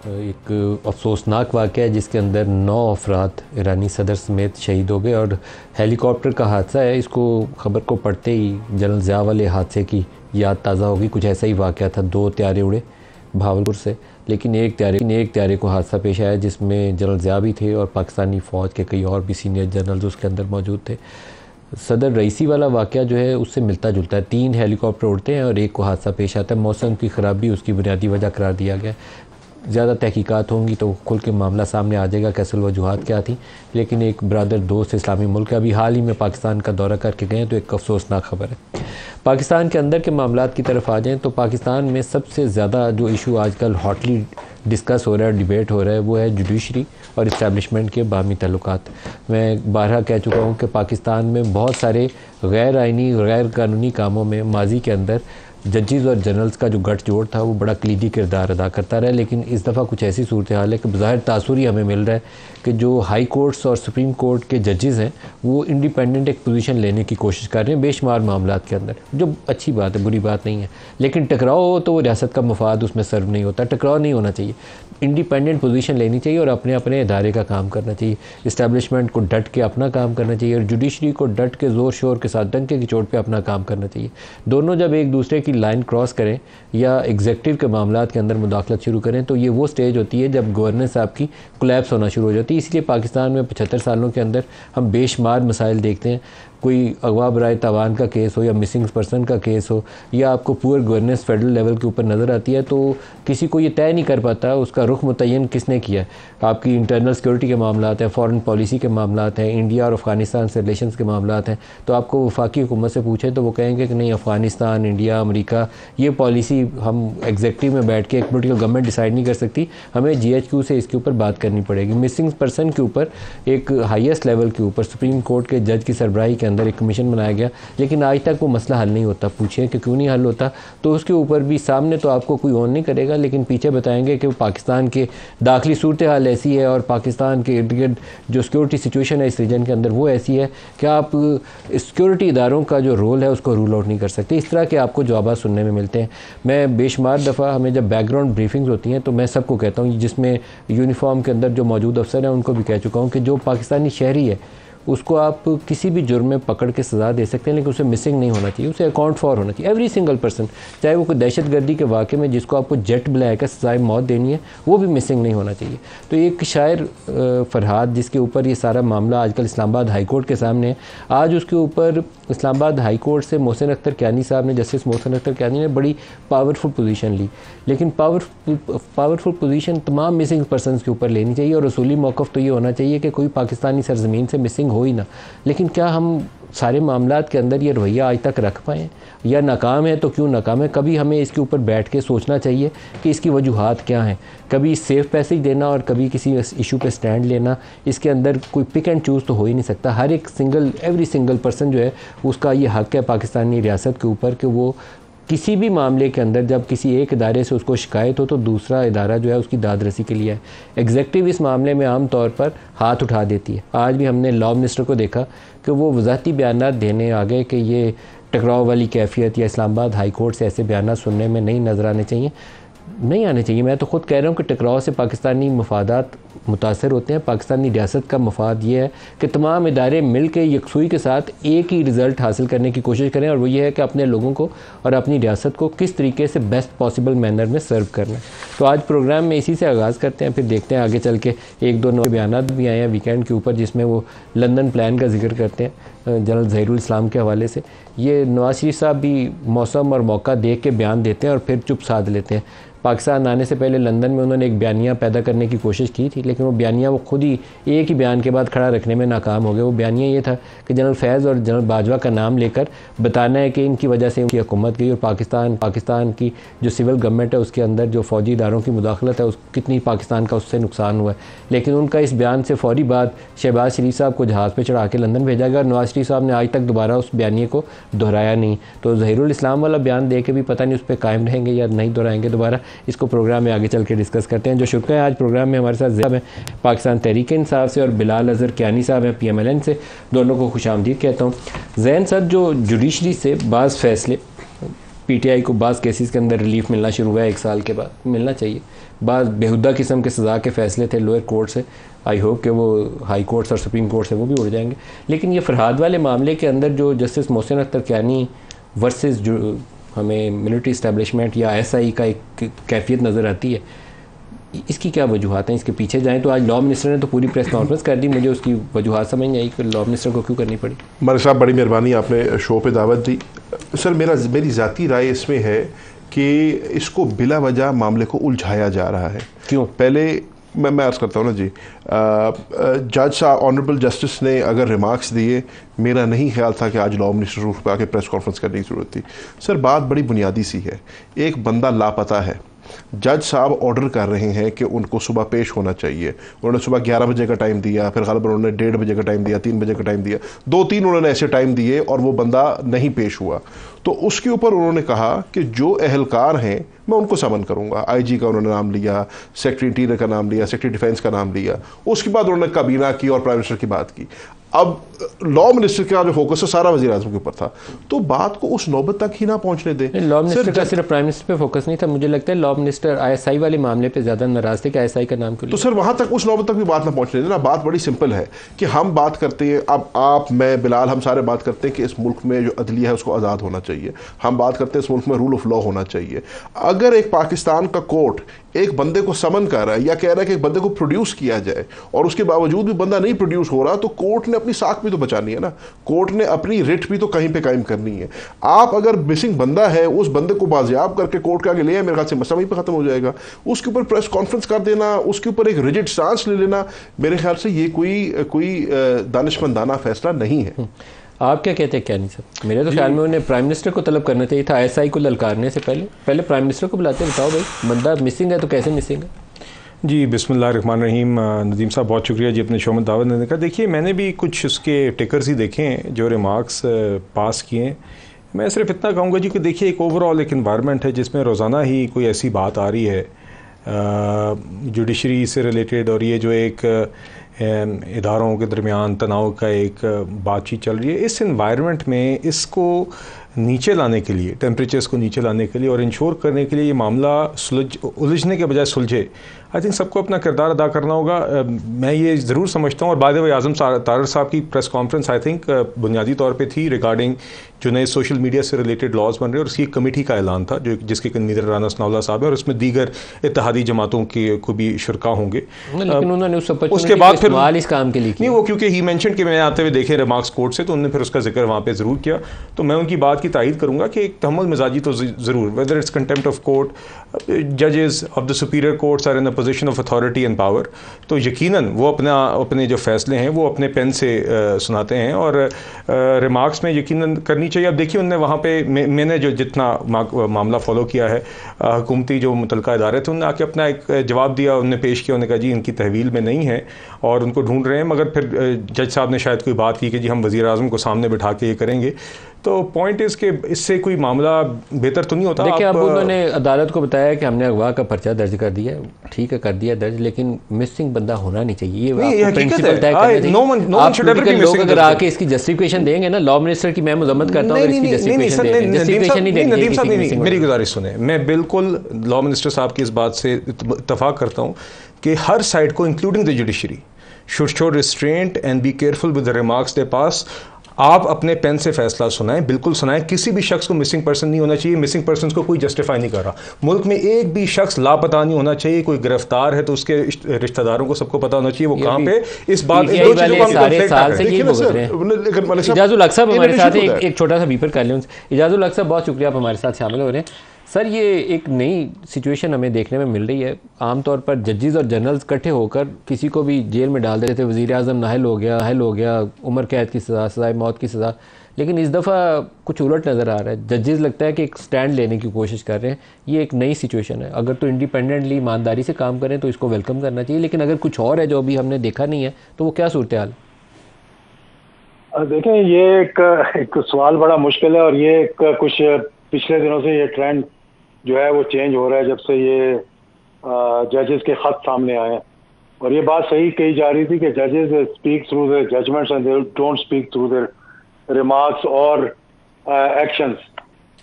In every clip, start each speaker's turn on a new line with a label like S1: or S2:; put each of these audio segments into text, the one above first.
S1: एक अफसोसनाक वाक़या है जिसके अंदर 9 अफराद ईरानी सदर समेत शहीद हो गए और हेलीकॉप्टर का हादसा है। इसको खबर को पढ़ते ही जनरल ज़िया वाले हादसे की याद ताज़ा होगी। कुछ ऐसा ही वाक़या था, 2 त्यारे उड़े भावलपुर से, लेकिन एक त्यारे को हादसा पेश आया जिसमें जनरल ज़िया भी थे और पाकिस्तानी फ़ौज के कई और भी सीनियर जनरल्स उसके अंदर मौजूद थे। सदर रईसी वाला वाक़या जो है उससे मिलता जुलता है। 3 हेलीकॉप्टर उड़ते हैं और एक को हादसा पेश आता है। मौसम की ख़राबी उसकी बुनियादी वजह करार दिया गया। ज़्यादा तहकीकात होंगी तो खुल के मामला सामने आ जाएगा कैसल वजूहात क्या थी, लेकिन एक ब्रदर दोस्त इस्लामी मुल्क अभी हाल ही में पाकिस्तान का दौरा करके गए तो एक अफसोसनाक खबर है। पाकिस्तान के अंदर के मामलात की तरफ आ जाएँ तो पाकिस्तान में सबसे ज़्यादा जो इशू आजकल हॉटली डिस्कस हो रहा है, डिबेट हो रहा है, वो है जुडिशरी और इस्टेब्लिशमेंट के बाहमी ताल्लुकात। मैं बारहा कह चुका हूँ कि पाकिस्तान में बहुत सारे गैर आइनी गैर कानूनी कामों में माजी के अंदर जजेस और जनरल्स का जो गठजोड़ था वो बड़ा कलीदी किरदार अदा करता रहा, लेकिन इस दफ़ा कुछ ऐसी सूरत हाल है कि बज़ाहिर तासुर ही हमें मिल रहा है कि जो हाई कोर्ट्स और सुप्रीम कोर्ट के जजेस हैं वो इंडिपेंडेंट एक पोजीशन लेने की कोशिश कर रहे हैं बेशुमार मामलात के अंदर, जो अच्छी बात है, बुरी बात नहीं है। लेकिन टकराव हो तो वो रियासत का मफाद उसमें सर्व नहीं होता। टकराव नहीं होना चाहिए, इंडिपेंडेंट पोजीशन लेनी चाहिए और अपने अपने इदारे का काम करना चाहिए। इस्टेब्लिशमेंट को डट के अपना काम करना चाहिए और जुडिशरी को डट के ज़ोर शोर के साथ डंके की चोट पे अपना काम करना चाहिए। दोनों जब एक दूसरे की लाइन क्रॉस करें या एग्जेक्टिव के मामलात के अंदर मुदाखलत शुरू करें तो ये वो स्टेज होती है जब गवर्नेंस आपकी कोलैप्स होना शुरू हो जाती है। इसलिए पाकिस्तान में 75 सालों के अंदर हम बेशुमार मसाइल देखते हैं। कोई अगवा बराए तावान का केस हो या मिसिंग पर्सन का केस हो या आपको पुअर गवर्नेंस फेडरल लेवल के ऊपर नज़र आती है तो किसी को ये तय नहीं कर पाता उसका रुख मुतय्यन किसने किया। आपकी इंटरनल सिक्योरिटी के मामलात हैं, फॉरेन पॉलिसी के मामलात हैं, इंडिया और अफ़गानिस्तान से रिलेशंस के मामलात हैं, तो आपको वफाकी हुकूमत से पूछे तो वो कहेंगे कि नहीं, अफ़गानिस्तान, इंडिया, अमेरिका, ये पॉलिसी हम एग्जेक्टिव में बैठ के एक पोलिटिकल गवर्नमेंट डिसाइड नहीं कर सकती, हमें GHQ से इसके ऊपर बात करनी पड़ेगी। मिसिंग पर्सन के ऊपर एक हाईएस्ट लेवल के ऊपर सुप्रीम कोर्ट के जज की सरबराही के अंदर एक कमीशन बनाया गया, लेकिन आज तक वो मसला हल नहीं होता। पूछिए कि क्यों नहीं हल होता, तो उसके ऊपर भी सामने तो आपको कोई ऑन नहीं करेगा, लेकिन पीछे बताएंगे कि पाकिस्तान के दाखिली सूरत हाल ऐसी है और पाकिस्तान के इर्द गिर्द जो सिक्योरिटी सिचुएशन है इस रीजन के अंदर वो ऐसी है कि आप सिक्योरिटी इदारों का जो रोल है उसको रूल आउट नहीं कर सकते। इस तरह के आपको जवाब सुनने में मिलते हैं। मैं बेशुमार दफ़ा हमें जब बैकग्राउंड ब्रीफिंग्स होती हैं तो मैं सबको कहता हूँ, जिसमें यूनिफॉर्म के अंदर जो मौजूद अफसर हैं उनको भी कह चुका हूँ कि जो पाकिस्तानी शहरी है उसको आप किसी भी जुर्म में पकड़ के सज़ा दे सकते हैं, लेकिन उसे मिसिंग नहीं होना चाहिए, उसे अकाउंट फॉर होना चाहिए। एवरी सिंगल पर्सन, चाहे वो कोई दहशत गर्दी के वाक़े में जिसको आपको जेट बुलाया कर सज़ाए मौत देनी है, वो भी मिसिंग नहीं होना चाहिए। तो एक शायर फरहाद जिसके ऊपर ये सारा मामला आजकल इस्लामाबाद हाई कोर्ट के सामने है, आज उसके ऊपर इस्लामाबाद हाई कोर्ट से मोहसिन अख्तर कियानी साहब ने, जस्टिस मोहसिन अख्तर कियानी ने बड़ी पावरफुल पोजीशन ली, लेकिन पावरफुल पोजीशन तमाम मिसिंग पर्सनस के ऊपर लेनी चाहिए और उसूली मौक़िफ़ तो ये होना चाहिए कि कोई पाकिस्तानी सरज़मीन से मिसिंग हो ही ना। लेकिन क्या हम सारे मामलात के अंदर ये रवैया आज तक रख पाएँ, या नाकाम है तो क्यों नाकाम है? कभी हमें इसके ऊपर बैठ के सोचना चाहिए कि इसकी वजूहात क्या हैं। कभी सेफ पैसेज देना और कभी किसी इशू पे स्टैंड लेना, इसके अंदर कोई पिक एंड चूज़ तो हो ही नहीं सकता। हर एक एवरी सिंगल पर्सन जो है उसका ये हक़ है पाकिस्तानी रियासत के ऊपर कि वो किसी भी मामले के अंदर जब किसी एक इदारे से उसको शिकायत हो तो दूसरा इदारा जो है उसकी दाद रसी के लिए है। एग्जेक्टिव इस मामले में आम तौर पर हाथ उठा देती है। आज भी हमने लॉ मिनिस्टर को देखा कि वो वज़ाहती बयानात देने आ गए कि ये टकराव वाली कैफियत या इस्लामाबाद हाई कोर्ट से ऐसे बयानात सुनने में नहीं नज़र आने चाहिए, नहीं आने चाहिए। मैं तो ख़ुद कह रहा हूँ कि टकराव से पाकिस्तानी मफादात मुतासर होते हैं। पाकिस्तानी रियासत का मफाद ये है कि तमाम इदारे मिल के यकसुई के साथ एक ही रिज़ल्ट हासिल करने की कोशिश करें, और वो ये है कि अपने लोगों को और अपनी रियासत को किस तरीके से बेस्ट पॉसिबल मैनर में सर्व करना है। तो आज प्रोग्राम में इसी से आगाज़ करते हैं, फिर देखते हैं आगे चल के एक दो नए बयान भी आए हैं वीकेंड के ऊपर जिसमें वो लंदन प्लान का जिक्र करते हैं जनरल ज़हीरुल इस्लाम के हवाले से। ये नवाज़ शरीफ साहब भी मौसम और मौका देख के बयान देते हैं और फिर चुप साध लेते हैं। पाकिस्तान आने से पहले लंदन में उन्होंने एक बयानिया पैदा करने की कोशिश की थी, लेकिन वो बयानिया वो खुद ही एक ही बयान के बाद खड़ा रखने में नाकाम हो गए। वो बयानिया ये था कि जनरल फैज़ और जनरल बाजवा का नाम लेकर बताना है कि इनकी वजह से उनकी हुकूमत गई और पाकिस्तान की जो सिविल गवर्नमेंट है उसके अंदर जो फ़ौजी इदारों की मुदाखलत है कितनी पाकिस्तान का उससे नुकसान हुआ है। लेकिन उनका इस बयान से फ़ौरी बाद शहबाज शरीफ साहब को जहाज़ पर चढ़ा के लंदन भेजा गया और नवाज़ शरीफ साहब ने आज तक दोबारा उस बयानिए को दोहराया नहीं। तो ज़हीरुल इस्लाम वाला बयान दे के भी पता नहीं उस पर कायम रहेंगे या नहीं दोहराएंगे दोबारा। इसको प्रोग्राम में आगे चल के डिस्कस करते हैं। जो शुक्र है आज प्रोग्राम में हमारे साथ ज़िया हैं पाकिस्तान तहरीक इंसाफ से और बिलाल अज़हर कियानी साहब हैं PMLN से। दोनों को खुशामदीद कहता हूँ। ज़ैन साहब, जो जुडिशरी से बाज़ फ़ैसले पीटीआई को बाज़ केसेस के अंदर रिलीफ मिलना शुरू हुआ है 1 साल के बाद, मिलना चाहिए। बाज़ बेहुदा किस्म के सज़ा के फ़ैसले थे लोअर कोर्ट से, आई होप कि वो हाई कोर्ट्स और सुप्रीम कोर्ट से वो भी उड़ जाएंगे। लेकिन ये फरहाद वाले मामले के अंदर जो जस्टिस मोहसिन अख्तर कियानी वर्सेस जो हमें मिलिट्री इस्टेब्लिशमेंट या एसआई का एक कैफियत नज़र आती है, इसकी क्या वजूहत हैं? इसके पीछे जाएं तो आज लॉ मिनिस्टर ने तो पूरी प्रेस कॉन्फ्रेंस कर दी, मुझे उसकी वजूहत समझ नहीं आई कि लॉ मिनिस्टर को क्यों करनी पड़ी।
S2: मलिक साहब बड़ी मेहरबानी, आपने शो पे दावत दी। सर मेरी ज़ाती राय इसमें है कि इसको बिला वजह मामले को उलझाया जा रहा है।
S1: क्यों?
S2: पहले मैं अर्ज़ करता हूँ ना जी, जज साहब ऑनरेबल जस्टिस ने अगर रिमार्क्स दिए, मेरा नहीं ख्याल था कि आज लॉ मिनिस्टर रूफ पे आके प्रेस कॉन्फ्रेंस करने की ज़रूरत थी। सर बात बड़ी बुनियादी सी है, एक बंदा लापता है, जज साहब ऑर्डर कर रहे हैं कि उनको सुबह पेश होना चाहिए। उन्होंने सुबह 11 बजे का टाइम दिया, फिर ग़ालिबन उन्होंने 1:30 बजे का टाइम दिया, 3 बजे का टाइम दिया, 2-3 उन्होंने ऐसे टाइम दिए और वो बंदा नहीं पेश हुआ। तो उसके ऊपर उन्होंने कहा कि जो अहलकार हैं मैं उनको समन करूंगा। आईजी का उन्होंने नाम लिया, सेक्रेटरी इंटीरियर का नाम लिया, सेक्रेटरी डिफेंस का नाम लिया, उसके बाद उन्होंने काबीना की और प्राइम मिनिस्टर की बात की। अब लॉ मिनिस्टर का जो फोकस है सारा वज़ीर आज़म के ऊपर था, तो बात को उस नौबत तक ही ना पहुंचने दें।
S1: लॉ मिनिस्टर का सिर्फ प्राइम मिनिस्टर पे फोकस नहीं था, मुझे लगता है लॉ मिनिस्टर आईएसआई वाले मामले पे ज़्यादा नाराज थे कि आईएसआई का नाम क्यों।
S2: तो सर वहां तक उस नौबत तक भी बात ना पहुंचने देना। बात बड़ी सिंपल है कि हम बात करते हैं, अब आप, मैं, बिलाल, हम सारे बात करते हैं कि इस मुल्क में जो अदलिया है उसको आज़ाद होना चाहिए। हम बात करते हैं इस मुल्क में रूल ऑफ लॉ होना चाहिए। अगर एक पाकिस्तान का कोर्ट एक बंदे को समन कर रहा है या कह रहा है कि एक बंदे को प्रोड्यूस किया जाए और उसके बावजूद भी बंदा नहीं प्रोड्यूस हो रहा, तो कोर्ट ने अपनी साख भी तो बचानी है ना, कोर्ट ने अपनी रिट भी तो कहीं पे कायम करनी है। आप अगर मिसिंग बंदा है, उस बंदे को बाजियाब करके कोर्ट के आगे ले आए, मेरे ख्याल से मसला वहीं पे खत्म हो जाएगा। उसके ऊपर प्रेस कॉन्फ्रेंस कर देना, उसके ऊपर एक रिजिड स्टांस ले लेना, मेरे ख्याल से ये कोई दानिशमंदाना फैसला नहीं है।
S1: आप क्या कहते हैं कियानी साहब? मेरे तो ख्याल में उन्हें प्राइम मिनिस्टर को तलब करना चाहिए था आईएसआई को ललकारने से पहले प्राइम मिनिस्टर को बुलाते, बताओ भाई बंदा मिसिंग है तो कैसे मिसिंग है।
S3: जी बिस्मिल्लाहिर्रहमानिर्रहीम। नदीम साहब बहुत शुक्रिया जी अपने शो में दावत देने का। देखिए मैंने भी कुछ उसके टिकर्स ही देखे हैं जो रिमार्क्स पास किए हैं। मैं सिर्फ इतना कहूँगा जी कि देखिए एक ओवरऑल एक इन्वायरमेंट है जिसमें रोज़ाना ही कोई ऐसी बात आ रही है जुडिशरी से रिलेटेड, और ये जो एक इदारों के दरमियान तनाव का एक बातचीत चल रही है, इस इन्वायरमेंट में इसको नीचे लाने के लिए, टेम्परेचर्स को नीचे लाने के लिए और इंश्योर करने के लिए ये मामला उलझने के बजाय सुलझे, आई थिंक सबको अपना किरदार अदा करना होगा। मैं ये ज़रूर समझता हूँ। और बाद में आज़म तारड़ साहब की प्रेस कॉन्फ्रेंस आई थिंक बुनियादी तौर पे थी रिगार्डिंग जो नए सोशल मीडिया से रिलेटेड लॉज बन रहे हैं, और उसकी एक कमेटी का ऐलान था जो जिसके कन्वीनर राना सनाउल्लाह साहब है, और उसमें दीगर इत्तेहादी जमातों के को भी शुरा होंगे।
S1: लेकिन उन्होंने
S3: उसके बाद फिर
S1: इस काम के लिए
S3: नहीं, वो क्योंकि ही मेंशन कि मैंने आते हुए देखे रिमार्क्स कोर्ट से, तो उन्होंने फिर उसका जिक्र वहाँ पे ज़रूर किया। तो मैं उनकी बात की तायद करूँगा कि एक तहम्मुल मिजाजी तो ज़रूर, whether it's contempt of court, जजेस of the superior courts are in a position of authority and power, तो यकीनन वो अपने जो फैसले हैं वो अपने पेन से सुनाते हैं, और रिमार्क्स में यकीनन करनी चाहिए। अब देखिए उनने वहाँ पे मैंने जो जितना मामला फॉलो किया है, हुकूमती जो मुतलका इदारे थे उन्होंने आके अपना एक जवाब दिया, उन्होंने पेश किया, उन्होंने कहा जी इनकी तहवील में नहीं है और उनको ढूंढ रहे हैं। मगर फिर जज साहब ने शायद कोई बात की कि जी हम वज़ीर आज़म को सामने बिठा के ये करेंगे। तो पॉइंट इज़ कि इससे कोई मामला बेहतर तो नहीं होता।
S1: देखिए अब उन्होंने अदालत को बताया कि हमने अगवा का पर्चा दर्ज कर दिया, ठीक है कर दिया दर्ज, लेकिन मिसिंग बंदा होना नहीं चाहिए। ये प्रिंसिपल तय करना। लोग अगर आके इसकी जस्टिफिकेशन देंगे ना, लॉ मिनिस्टर की मैं मजम्मत करता हूँ, इसकी जस्टिफिकेशन नहीं देंगे।
S3: मेरी गुजारिश सुने, मैं बिल्कुल लॉ मिनिस्टर साहब की इस बात से इत्तफाक करता हूँ कि हर साइड को including the judiciary should show restraint and be careful with the remarks they pass. आप अपने पेन से फैसला सुनाएं, बिल्कुल सुनाएं। किसी भी शख्स को मिसिंग पर्सन नहीं होना चाहिए, मिसिंग पर्सन को कोई जस्टिफाई नहीं कर रहा। मुल्क में एक भी शख्स लापता नहीं होना चाहिए, कोई गिरफ्तार है तो उसके रिश्तेदारों को सबको पता होना चाहिए वो कहाँ पे। इस बात इन दो चीजों को
S1: इजाजुल हक साहब हमारे साथ एक छोटा सा बीपर कर लें। इजाजुल हक साहब बहुत शुक्रिया आप हमारे साथ शामिल हो रहे हैं। सर ये एक नई सिचुएशन हमें देखने में मिल रही है। आमतौर पर जजेस और जनरल्स इकट्ठे होकर किसी को भी जेल में डाल देते थे, वज़ीर आज़म नाहल हो गया, उम्र कैद की सज़ा, सज़ाए मौत की सज़ा। लेकिन इस दफ़ा कुछ उलट नज़र आ रहा है। जजेस लगता है कि एक स्टैंड लेने की कोशिश कर रहे हैं। ये एक नई सिचुएशन है। अगर तो इंडिपेंडेंटली ईमानदारी से काम करें तो इसको वेलकम करना चाहिए, लेकिन अगर कुछ और है जो अभी हमने देखा नहीं है तो वो क्या सूरत हाल?
S4: देखें ये एक सवाल बड़ा मुश्किल है, और ये कुछ पिछले दिनों से ये ट्रेंड जो है वो चेंज हो रहा है जब से ये जजेस के खत सामने आए। और ये बात सही कही जा रही थी कि जजेस speak through their judgments and they don't speak through their remarks और एक्शंस।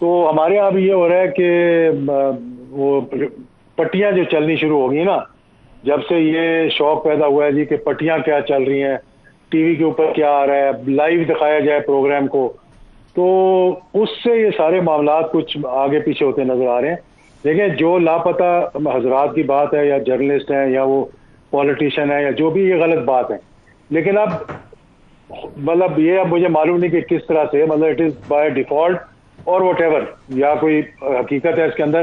S4: तो हमारे यहाँ भी ये हो रहा है कि वो पट्टियाँ जो चलनी शुरू हो गई ना, जब से ये शौक पैदा हुआ है जी कि पट्टियाँ क्या चल रही हैं, टीवी के ऊपर क्या आ रहा है, लाइव दिखाया जाए प्रोग्राम को, तो उससे ये सारे मामला कुछ आगे पीछे होते नजर आ रहे हैं। देखिए, जो लापता हजरात की बात है, या जर्नलिस्ट हैं, या वो पॉलिटिशियन है, या जो भी, ये गलत बात है। लेकिन अब मतलब ये अब मुझे मालूम नहीं कि किस तरह से, मतलब इट इज़ बाय डिफ़ॉल्ट और वॉटेवर, या कोई हकीकत है इसके अंदर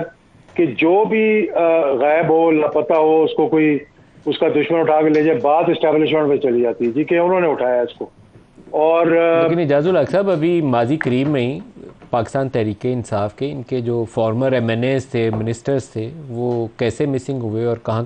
S4: कि जो भी गायब हो, लापता हो, उसको कोई उसका दुश्मन उठा के ले जाए, बात इस्टेब्लिशमेंट पे चली जाती है जी कि उन्होंने उठाया इसको। और
S1: लेकिन इजाज़ुल हक साहब, अभी माजी करीब में ही पाकिस्तान तहरीक इंसाफ के इनके जो फॉर्मर MNAs थे, मिनिस्टर्स थे, वो कैसे मिसिंग हुए और कहाँ कहाँ